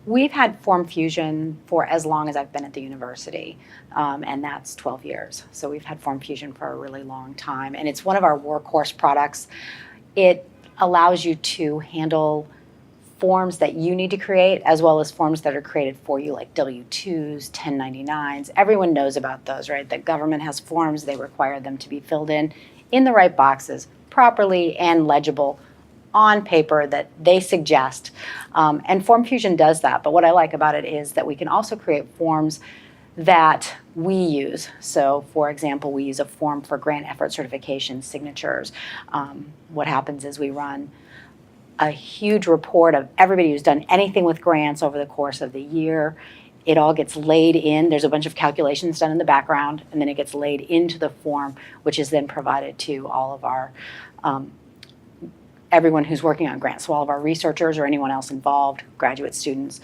We've had FormFusion for as long as I've been at the university, and that's 12 years. So we've had FormFusion for a really long time, and it's one of our workhorse products. It allows you to handle forms that you need to create, as well as forms that are created for you, like W-2s, 1099s. Everyone knows about those, right? The government has forms, they require them to be filled in the right boxes, properly and legible on paper that they suggest. And FormFusion does that. But what I like about it is that we can also create forms that we use. So for example, we use a form for grant effort certification signatures. What happens is we run a huge report of everybody who's done anything with grants over the course of the year. It all gets laid in. There's a bunch of calculations done in the background, and then it gets laid into the form, which is then provided to all of our everyone who's working on grants, so all of our researchers or anyone else involved, graduate students,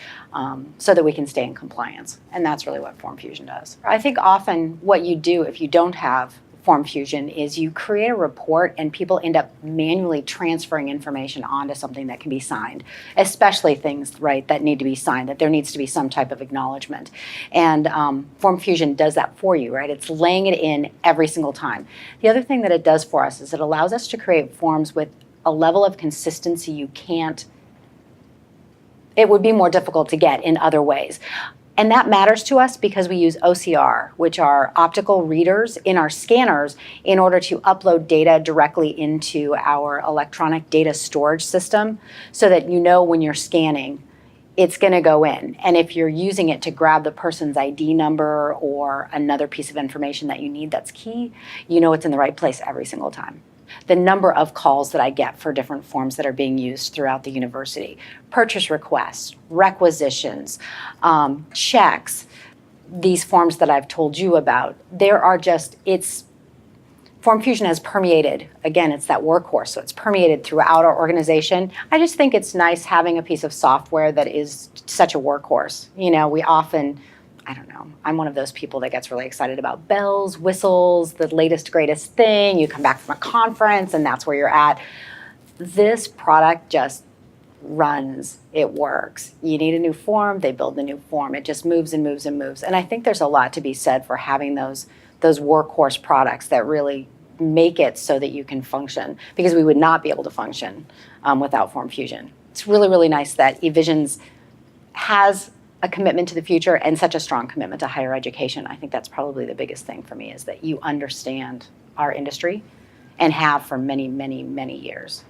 so that we can stay in compliance. And that's really what FormFusion does. I think often what you do if you don't have FormFusion is you create a report and people end up manually transferring information onto something that can be signed, especially things, right, that need to be signed, that there needs to be some type of acknowledgement. And FormFusion does that for you, right? It's laying it in every single time. The other thing that it does for us is it allows us to create forms with a level of consistency it would be more difficult to get in other ways. And that matters to us because we use OCR, which are optical readers in our scanners, in order to upload data directly into our electronic data storage system so that you know when you're scanning, it's going to go in. And if you're using it to grab the person's ID number or another piece of information that you need that's key, you know it's in the right place every single time. The number of calls that I get for different forms that are being used throughout the university, purchase requests, requisitions, checks, these forms that I've told you about, FormFusion has permeated, again, it's that workhorse, so it's permeated throughout our organization. I just think it's nice having a piece of software that is such a workhorse. You know, we often, I don't know, I'm one of those people that gets really excited about bells, whistles, the latest, greatest thing. You come back from a conference and that's where you're at. This product just runs, it works. You need a new form, they build the new form. It just moves and moves and moves. And I think there's a lot to be said for having those workhorse products that really make it so that you can function, because we would not be able to function without FormFusion. It's really, really nice that Evisions has a commitment to the future and such a strong commitment to higher education. I think that's probably the biggest thing for me, is that you understand our industry and have for many, many, many years.